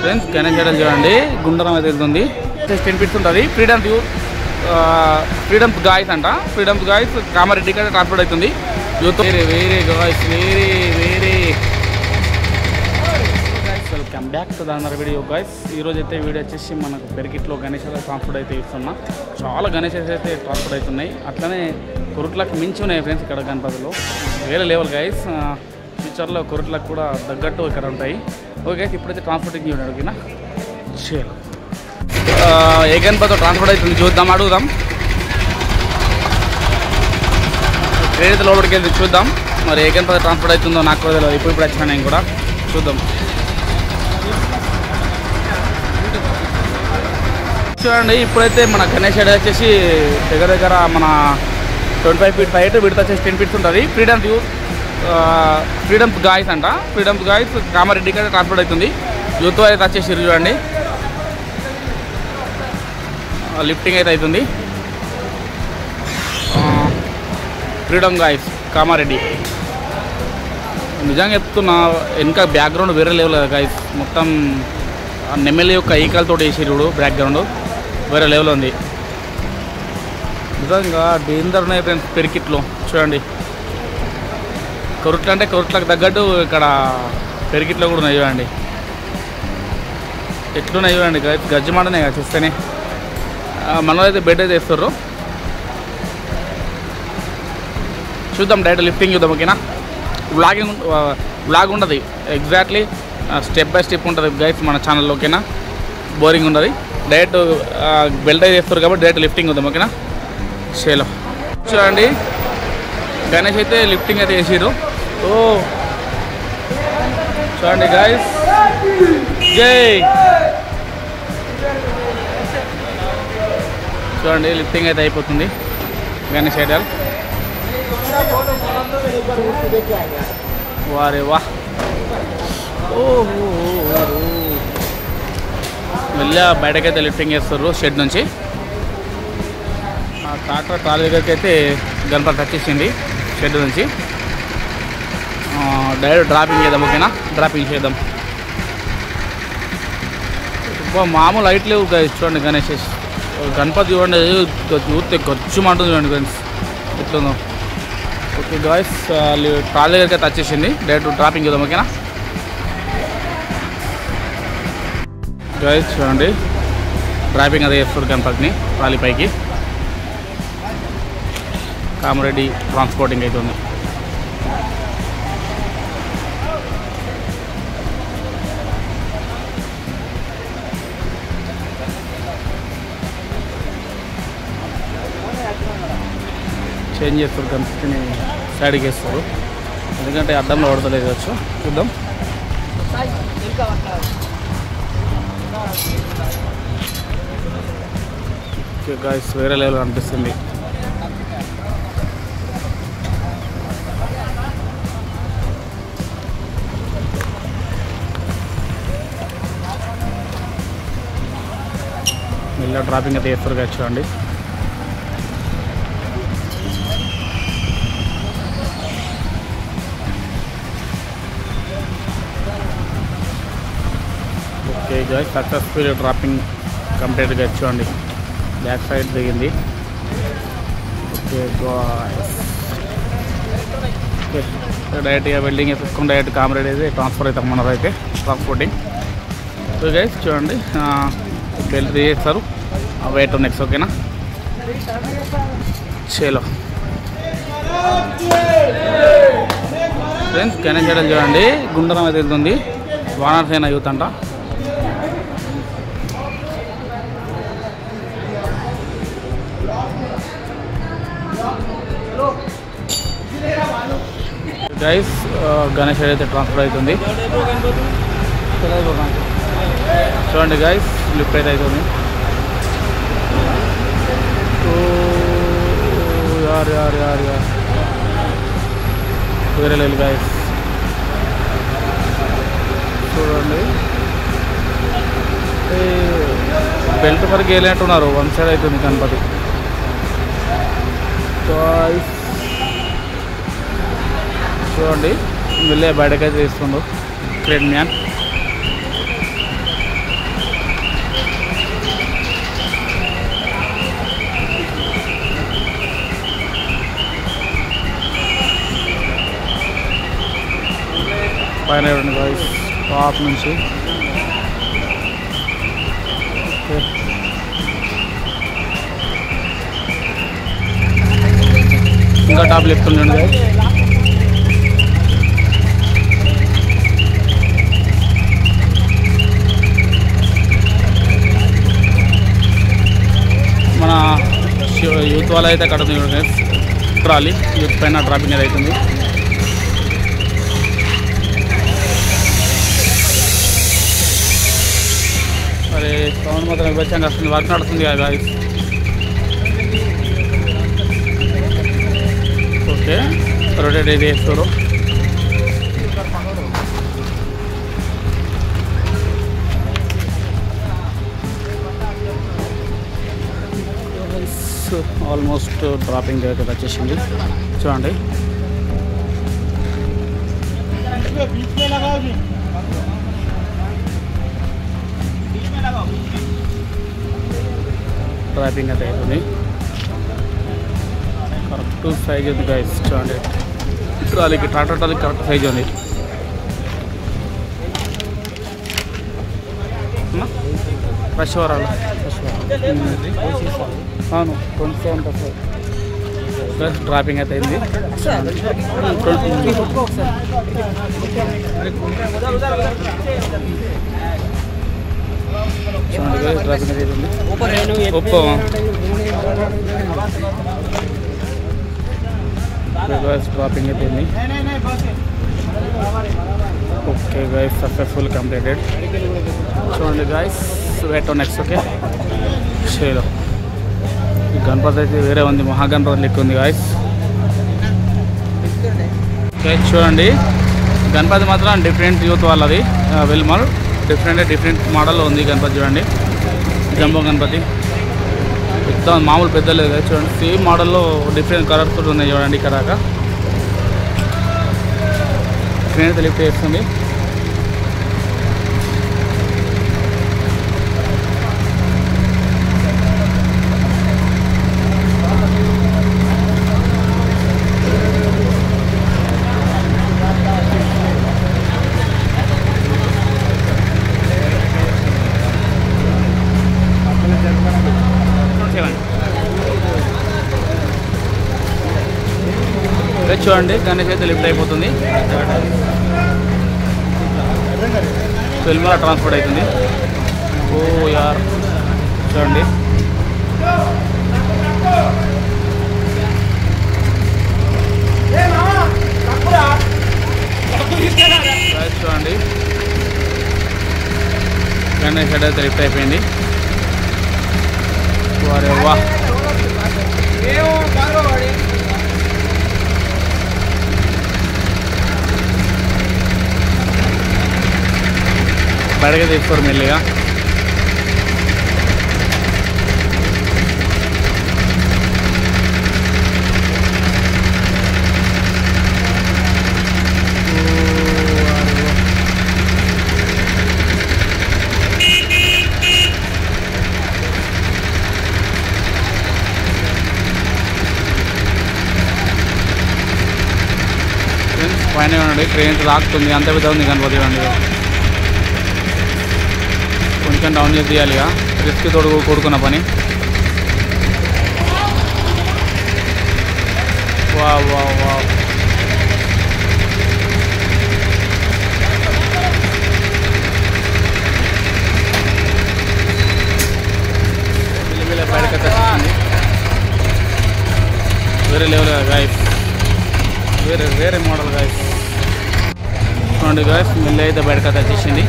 Friends Ganesh Idol చూడండి గుండరం అయితే వెళ్తుంది 10 ఫీట్స్ ఉంటుంది ఫ్రీడమ్ గాయస్ అంట ఫ్రీడమ్ గాయస్ కామారెడ్డి కంటే ట్రాన్స్పోర్ట్ అవుతుంది యూత్ వేరే గాయస్ వేరే welcome back to the video guys ఈరోజు అయితే వీడియో వచ్చేసి మనకు పెరికిట్లో గణేష్ ట్రాన్స్పోర్ట్ అయితే ఇస్తున్నా చాలా గణేష్ అయితే ట్రాన్స్పోర్ట్ అవుతున్నాయి అట్లనే కొరుట్లకు మించి ఉన్నాయి ఫ్రెండ్స్ ఇక్కడ గణపతిలో వేరే లెవెల్ గాయస్ ఫ్యూచర్లో కొరుట్లకు కూడా తగ్గట్టు ఇక్కడ ఉంటాయి ఓకే ఇప్పుడైతే ట్రాన్స్పోర్టింగ్ చూడండి ఓకేనా చలో ఏ గణపతితో ట్రాన్స్పోర్ట్ అవుతుంది చూద్దాం అడుగుదాం ఏదైతే లోపలికి వెళ్తే చూద్దాం మరి ఏ గణపతి ట్రాన్స్పోర్ట్ అవుతుందో నాకు కూడా తెలియదు ఇప్పుడు వచ్చినా నేను కూడా చూద్దాం చూడండి ఇప్పుడైతే మన గణేష్ ఐడల్ వచ్చేసి దగ్గర మన 25 ఫీట్ హైట్ విడత వచ్చేసి 10 ఫీట్స్ ఉంటుంది ఫ్రీడమ్ గాయస్ అంట ఫ్రీడమ్ గాయస్ కామారెడ్డి కంటే ట్రాన్స్పోర్ట్ అవుతుంది యూత్ అయితే వచ్చేసి చూడండి లిఫ్టింగ్ అయితే అవుతుంది ఫ్రీడమ్ గాయస్ కామారెడ్డి నిజంగా చెప్తున్నా వెనక బ్యాక్గ్రౌండ్ వేరే లెవెల్ కదా గాయస్ మొత్తం నెమ్మలి యొక్క ఈకలతో వేసిరుడు బ్యాక్గ్రౌండ్ వేరే లెవెల్ ఉంది నిజంగా డేంజర్ ఉన్నాయి ఫ్రెండ్స్ పెరికిట్లో చూడండి కొరుట్లు అంటే కొరుట్లకు తగ్గట్టు ఇక్కడ పెరికిట్లో కూడా ఉన్నాయి చూడండి ఎట్లున్నాయి చూడండి గజ్జమాటనే కదా చూస్తేనే మనలో అయితే బెడ్ అయితే వేస్తారు చూద్దాం డైరెక్ట్ లిఫ్టింగ్ చూద్దాం ఓకేనా వ్లాగ్ ఉండదు ఎగ్జాక్ట్లీ స్టెప్ బై స్టెప్ ఉంటుంది గైస్ మన ఛానల్లో ఓకేనా బోరింగ్ ఉండదు డైరెక్ట్ బెల్ట్ అయితే వేస్తారు కాబట్టి డైరెక్ట్ లిఫ్టింగ్ చూద్దాం ఓకేనా షేలో చూడండి గణేష్ అయితే లిఫ్టింగ్ అయితే వేసిరు ఓ చూడండి గైస్ జై చూడండి లిఫ్టింగ్ అయితే అయిపోతుంది గణేష్ ఐడల్ వారే వా ఓహో మెల్లగా బయటకైతే లిఫ్టింగ్ చేస్తారు షెడ్ నుంచి ఆ ట్రాక్టర్ ట్రాలీ దగ్గరికి అయితే గణపతి వచ్చేసింది షెడ్ నుంచి డైరెక్ట్ డ్రాపింగ్ చేద్దాం ఓకేనా డ్రాపింగ్ చేద్దాం మామూలు లైట్ లేవు చూడండి గణేష్ గణపతి చూడండి చూస్తే ఖర్చు మాటలు చూడండి ఫ్రెండ్స్ ఎట్లుందో ఓకే గాయస్ ట్రాలీ దగ్గరికి అయితే వచ్చేసింది డైరెక్ట్ డ్రాపింగ్ చేద్దాం ఓకేనా గాయస్ చూడండి డ్రాపింగ్ అదే చేస్తారు గణపతిని ట్రాలీ పైకి కామారెడ్డి ట్రాన్స్పోర్టింగ్ అవుతుంది చేంజ్ చేస్తారు గణపతిని సైడ్కి వేస్తారు ఎందుకంటే అడ్డంలో పడతలేదు వచ్చు చూద్దాం ఓకే గాయస్ వేరే లెవెల్ అనిపిస్తుంది ఇలా డ్రాపింగ్ అయితే వేస్తారు కదా చూడండి ఓకే గాయ్స్ సక్సెస్ఫుల్ డ్రాపింగ్ కంప్లీట్గా చూడండి బ్యాక్ సైడ్ దిగింది ఓకే గాయ్స్ ఓకే డైరెక్ట్గా వెల్డింగ్ వేసుకుని డైరెక్ట్ కామారెడ్డి అయితే ట్రాన్స్ఫర్ అవుతాం మనది అయితే ట్రాన్స్పోర్టింగ్ ఓకే గాయ్స్ చూడండి బెల్ట్ తీసేస్తారు వెయిట్ నెక్స్ట్ ఓకేనా చలో ఫ్రెండ్స్ గణేష్ ఐడల్ చూడండి గుండరం అయితే వెళ్తుంది వానరసేన యూత్ అంట గైస్ గణేష్ ఐడల్ అయితే ట్రాన్స్ఫర్ అవుతుంది చూడండి గైస్ లిఫ్ట్ అయితే అవుతుంది యార్ యార్ యార్ యార్ వేరే లేదు గైస్ చూడండి బెల్ట్ వరకు వెళ్ళినట్టున్నారు వన్ సైడ్ అవుతుంది గణపతి చూడండి వెళ్ళే బయటకైతే తీస్తుండ్రు క్రేన్ మ్యాన్ పైన చూడండి గాయస్ టాప్ నుంచి. ఇంకా టాప్ ఎక్కుతుండండి గాయస్. మన యూత్ వాళ్ళు అయితే అక్కడ ఉంది గాయస్ ట్రాలీ. యూత్ పైన డ్రాపింగ్ అనేది అవుతుంది. మరి సౌండ్ మాత్రం విభత్సంగా వస్తుంది. వర్క్ నడుస్తుంది కదా గాయస్. ఓకే రొటేట్ అయితే చేస్తారు. ఆల్మోస్ట్ డ్రాపింగ్ అయితే వచ్చేసింది చూడండి. డ్రాపింగ్ అయితే అవుతుంది. కరెక్ట్ సైజ్ ఉంది గైస్ చూడండి. ట్రాలీకి ట్రాక్టర్ ట్రాలీకి కరెక్ట్ సైజ్ ఉంది. ఫ్రెష్ వరాలు అవును 27 ప్లస్ డ్రాపింగ్ అయితే అయింది. డ్రాపింగ్ అయితే ఉంది. ఒప్పో డ్రాపింగ్ అయితే ఉంది. Okay guys successful completed. చూడండి గైస్ వెయిట్ నెక్స్ట్. ఓకే షేలో గణపతి అయితే వేరే ఉంది. మహాగణపతి లెక్క ఉంది గాయస్. చూడండి గణపతి మాత్రం డిఫరెంట్ యూత్ వాళ్ళది వెల్మల్. డిఫరెంట్ మోడల్లో ఉంది గణపతి చూడండి. జంబో గణపతి పెద్ద మామూలు పెద్ద లేదు కదా చూడండి. సేమ్ మోడల్లో డిఫరెంట్ కలర్స్ కూడా ఉన్నాయి చూడండి. ఇక్కడ దాకా ట్రైన్ అయితే లిఫ్ట్ చేస్తుంది. చూడండి గణేష్ అయితే లిఫ్ట్ అయిపోతుంది. ఫిల్మా ట్రాన్స్పోర్ట్ అవుతుంది. ఓ యార్ చూడండి. చూడండి గణేష్ అయితే లిఫ్ట్ అయిపోయింది. వారే వా బయటగా తీసుకోరు మెల్లిగా. పైన ఉండండి ట్రైన్ రాకుతుంది. అంత పెద్ద ఉంది గణపతి ఇవ్వండి. కొంచెం డౌన్ చేసి తీయాలి ఇక. రిస్క్ తోడు కొడుకున్న పని. వా వా వా బయటకు వచ్చింది. వేరే లెవెల్ గాయస్. వేరే మోడల్ గాయస్. చూడండి గాయస్ మెల్లి అయితే బయటకు వచ్చేసింది.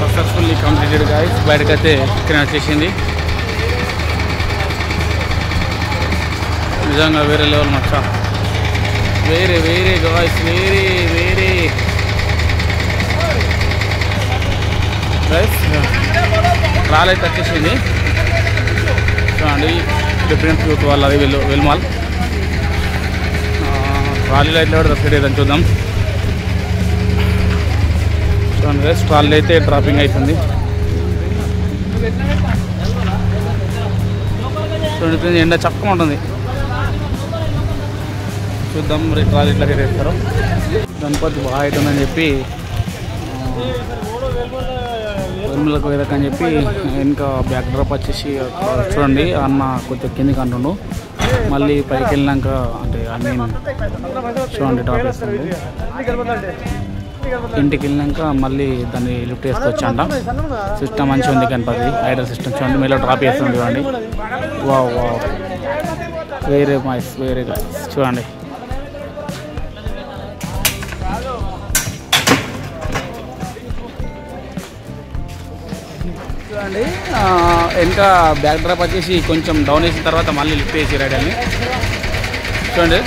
Successfully completed guys. బయటకైతే ఇక్కడ వచ్చేసింది. నిజంగా వేరే లెవెల్ మచ్చ. వేరే గాయస్ వేరే గాయస్. ట్రాల్ అయితే వచ్చేసింది చూడండి. డిఫరెంట్ యూత్ వాళ్ళు అది వెల్మాల్. ట్రాలీలో అయితే కూడా దొరికేది ఏదని చూద్దాం. చూడండి గైస్ ట్రాలీ అయితే డ్రాపింగ్ అవుతుంది. చూడండి ఎండ చక్కగా ఉంటుంది. చూద్దాం మరి ట్రాలీ ఇట్లా చేస్తారు. గణపతి బాగా అవుతుందని చెప్పి వెలుమలకు వేదకని చెప్పి ఇంకా బ్యాక్ డ్రాప్ వచ్చేసి చూడండి అన్న కొద్దిగా కిందికి అంటుండు. మళ్ళీ పైకి వెళ్ళినాక అంటే చూడండి డ్రాప్ వేస్తుంది. ఇంటికి వెళ్ళినాక మళ్ళీ దాన్ని లిఫ్ట్ చేసుకొచ్చంట. సిస్టమ్ మంచిగా ఉంది గణపతి ఐడల్ సిస్టమ్ చూడండి. మీలో డ్రాప్ చేస్తుంది చూడండి. వావ్ వావ్ వేరే మైస్ వేరే చూడండి. చూడండి ఇంకా బ్యాక్ డ్రాప్ వచ్చేసి కొంచెం డౌన్ వేసిన తర్వాత మళ్ళీ లిఫ్ట్ చేసి రైడర్ని చూడండి.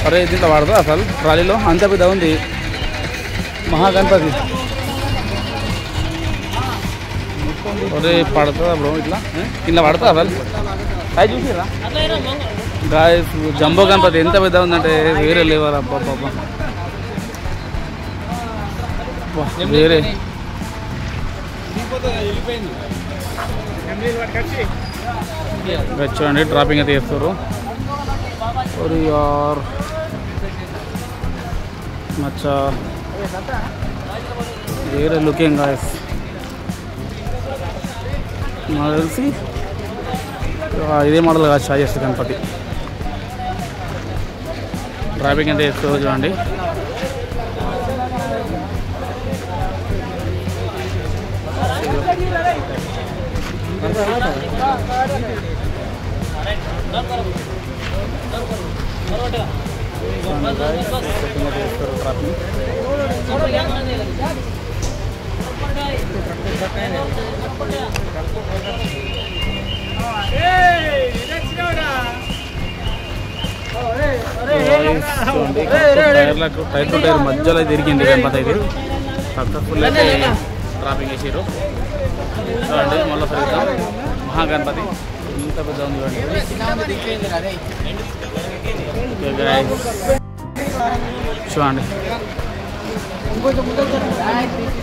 అరే దీంట్లో పడుతుంది అసలు ట్రాలీలో అంత పెద్ద ఉంది మహాగణపతి. అరే పడుతుందా బ్రో ఇట్లా ఇలా పడుతుంది అసలు అది చూసిరా గాయస్. జంబో గణపతి ఎంత పెద్ద ఉందంటే వేరే లేవర్ అబ్బా పాప వేరే. చూడండి డ్రాపింగ్ అయితే చేస్తారు. యార్ మచ్చా వేరే లుకింగ్ గాయస్. నాకు తెలిసి ఇదే మోడల్ కాదు షాజెస్ట్ గణపతి. డ్రాపింగ్ అయితే చేస్తారు చూడండి. టైర్ మధ్యలో తిరిగింది గణపతి అయితే సక్సెస్ఫుల్ అయితే డ్రాపింగ్ వేసారు చూడండి. మళ్ళీ సరిగ్గా మహాగణపతి ఇంత పెద్ద ఉంది చూడండి.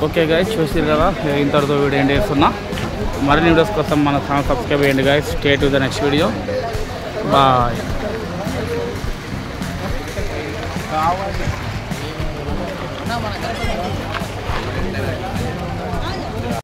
ఓకే గాయస్ చూసారు కదా ఇంతటితో వీడియో ఎండ్ చేస్తున్నా. మరిన్ని వీడియోస్ కోసం మన ఛానల్ సబ్స్క్రైబ్ చేయండి guys. Stay to the next video. Bye.